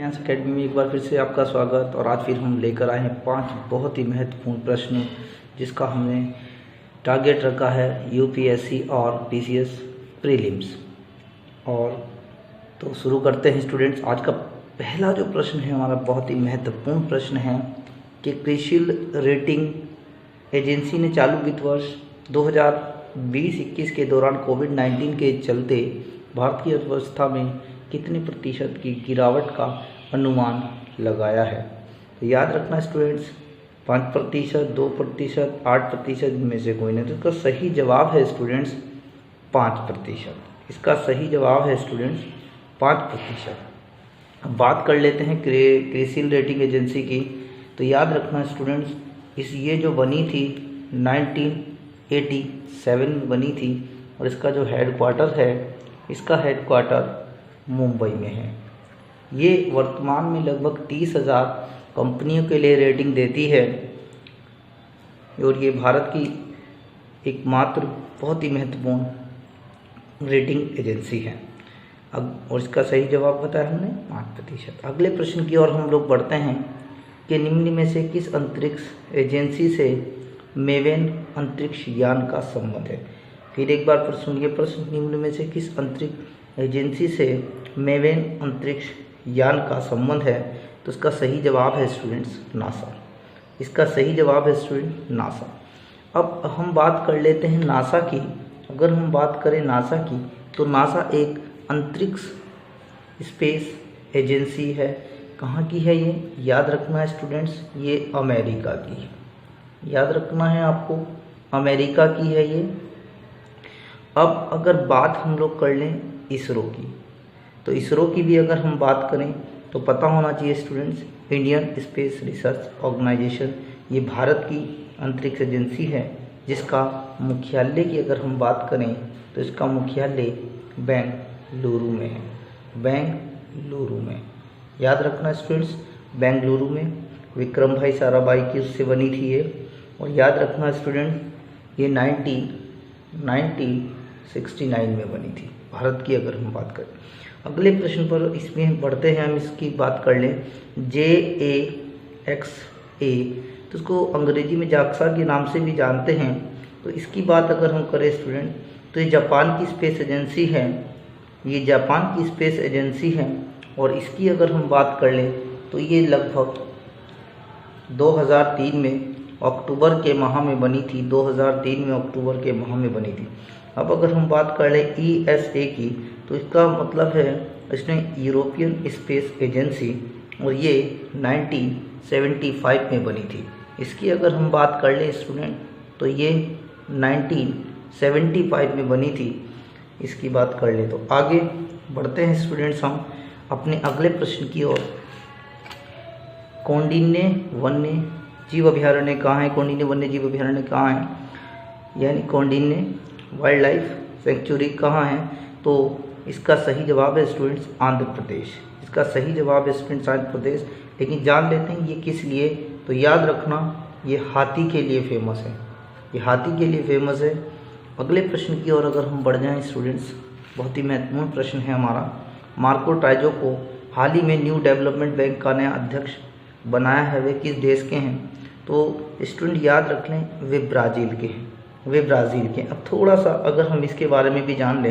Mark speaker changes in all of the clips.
Speaker 1: Finance academy में एक बार फिर से आपका स्वागत। और आज फिर हम लेकर आए हैं 5 बहुत ही महत्वपूर्ण प्रश्न, जिसका हमने टारगेट रखा है यूपीएससी और पीसीएस प्रीलिम्स। और तो शुरू करते हैं स्टूडेंट्स। आज का पहला जो प्रश्न है हमारा बहुत ही महत्वपूर्ण प्रश्न है कि क्रिसिल रेटिंग एजेंसी ने चालू वित्त वर्ष 2020-21 के दौरान कोविड-19 के चलते भारत की अर्थव्यवस्था में कितने प्रतिशत की गिरावट का अनुमान लगाया है। तो याद रखना स्टूडेंट्स, 5%, 2%, 8% में से कोई नहीं। तो इसका सही जवाब है स्टूडेंट्स 5%। इसका सही जवाब है स्टूडेंट्स 5%। अब बात कर लेते हैं क्रिसिल रेटिंग एजेंसी की। तो याद रखना स्टूडेंट्स, ये जो बनी थी 1987 में बनी थी, और इसका जो हेडक्वार्टर है, इसका हेडक्वार्टर मुंबई में है। ये वर्तमान में लगभग 30,000 कंपनियों के लिए रेटिंग देती है, और ये भारत की एकमात्र बहुत ही महत्वपूर्ण रेटिंग एजेंसी है। अब और इसका सही जवाब बताया हमने 5%। अगले प्रश्न की ओर हम लोग बढ़ते हैं कि निम्न में से किस अंतरिक्ष एजेंसी से मेवेन अंतरिक्ष यान का संबंध है। फिर एक बार फिर सुनिए प्रश्न, निम्न में से किस अंतरिक्ष एजेंसी से मेवेन अंतरिक्ष यान का संबंध है। तो इसका सही जवाब है स्टूडेंट्स नासा। इसका सही जवाब है स्टूडेंट नासा। अब हम बात कर लेते हैं नासा की। अगर हम बात करें नासा की, तो नासा एक अंतरिक्ष स्पेस एजेंसी है। कहाँ की है ये? याद रखना है स्टूडेंट्स, ये अमेरिका की है। याद रखना है आपको, अमेरिका की है ये। अब अगर बात हम लोग कर लें इसरो की, तो इसरो की भी अगर हम बात करें तो पता होना चाहिए students, Indian space research organisation, ये भारत की अंतरिक्ष एजेंसी है, जिसका मुख्यालय की अगर हम बात करें तो इसका मुख्यालय बेंगलुरु में है। बेंगलुरु में, याद रखना स्टूडेंट्स, बेंगलुरु में। विक्रम भाई साराभाई की उससे बनी थी ये। और याद रखना स्टूडेंट, ये 1969 में बनी थी, भारत की अगर हम बात करें। अगले प्रश्न पर इसमें बढ़ते हैं, हम इसकी बात कर लें JAXA, तो इसको अंग्रेजी में जाक्सा के नाम से भी जानते हैं। तो इसकी बात अगर हम करें स्टूडेंट, तो ये जापान की स्पेस एजेंसी है। ये जापान की स्पेस एजेंसी है, और इसकी अगर हम बात कर लें तो ये लगभग 2003 में अक्टूबर के माह में बनी थी। 2003 में अक्टूबर के माह में बनी थी। अब अगर हम बात कर लें ESA की, तो इसका मतलब है इसने यूरोपियन स्पेस एजेंसी, और ये 1975 में बनी थी। इसकी अगर हम बात कर लें स्टूडेंट, तो ये 1975 में बनी थी। इसकी बात कर लें तो आगे बढ़ते हैं स्टूडेंट्स हम अपने अगले प्रश्न की ओर। कौंडिन्य वन्य जीव अभयारण्य कहाँ है? कौंडिन्य वन्य जीव अभयारण्य कहाँ है, यानी कौंडिन्य वाइल्ड लाइफ सेंचुरी कहाँ है? तो इसका सही जवाब है स्टूडेंट्स आंध्र प्रदेश। इसका सही जवाब है स्टूडेंट्स आंध्र प्रदेश। लेकिन जान लेते हैं ये किस लिए। तो याद रखना, ये हाथी के लिए फेमस है। ये हाथी के लिए फेमस है। अगले प्रश्न की ओर अगर हम बढ़ जाएं स्टूडेंट्स, बहुत ही महत्वपूर्ण प्रश्न है हमारा। मार्को ट्राइजो को हाल ही में न्यू डेवलपमेंट बैंक का नया अध्यक्ष बनाया है, वे किस देश के हैं? तो स्टूडेंट याद रख लें, वे ब्राज़ील के हैं। वे ब्राज़ील के। अब थोड़ा सा अगर हम इसके बारे में भी जान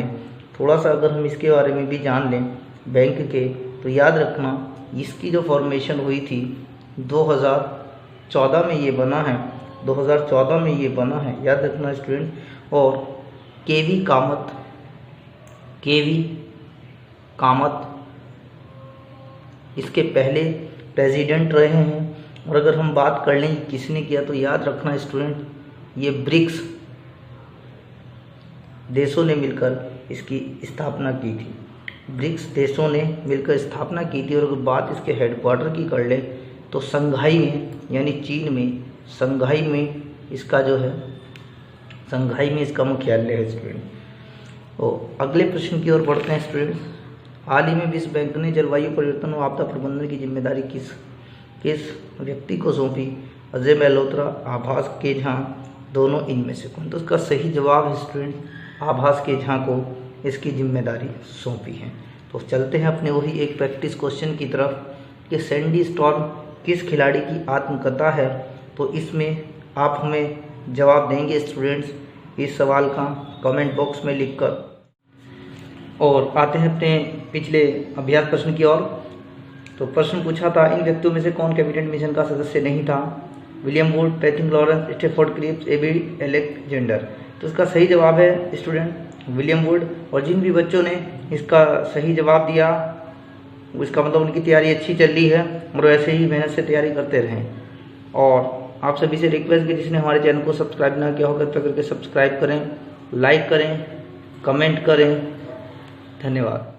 Speaker 1: लें, बैंक के, तो याद रखना इसकी जो फॉर्मेशन हुई थी 2014 में ये बना है। 2014 में ये बना है, याद रखना स्टूडेंट। और केवी कामत इसके पहले प्रेसिडेंट रहे हैं। और अगर हम बात कर लें किसने किया, तो याद रखना स्टूडेंट, ये ब्रिक्स देशों ने मिलकर इसकी स्थापना की थी। ब्रिक्स देशों ने मिलकर स्थापना की थी। और अगर बात इसके हेडक्वार्टर की कर ले, तो संघाई में, यानी चीन में, संघाई में इसका जो है, संघाई में इसका मुख्यालय है स्टूडेंट। तो अगले प्रश्न की ओर बढ़ते हैं स्टूडेंट। हाल ही में विश्व बैंक ने जलवायु परिवर्तन और आपदा प्रबंधन की जिम्मेदारी किस व्यक्ति को सौंपी? अजय मल्होत्रा, आभास के झा, दोनों इनमें से कौन? तो इसका सही जवाब है स्टूडेंट आभास के झा को इसकी जिम्मेदारी सौंपी है। तो चलते हैं अपने वही एक प्रैक्टिस क्वेश्चन की तरफ। कि सैंडी स्टॉर्म किस खिलाड़ी की आत्मकथा है, तो इसमें आप हमें जवाब देंगे स्टूडेंट्स इस सवाल का कमेंट बॉक्स में लिखकर। और आते हैं अपने पिछले अभ्यास प्रश्न की ओर। तो प्रश्न पूछा था, इन व्यक्तियों में से कौन कैबिनेट मिशन का सदस्य नहीं था? William Wood, Pethick Lawrence, Stafford Cripps, A B Alexander. तो इसका सही जवाब है स्टूडेंट विलियम वुड। और जिन भी बच्चों ने इसका सही जवाब दिया इसका मतलब उनकी तैयारी अच्छी चल रही है और ऐसे ही मेहनत से तैयारी करते रहें। और आप सभी से रिक्वेस्ट है जिसने हमारे चैनल को सब्सक्राइब ना किया हो कृपया करके सब्सक्राइब करें, लाइक करें, कमेंट करें। धन्यवाद।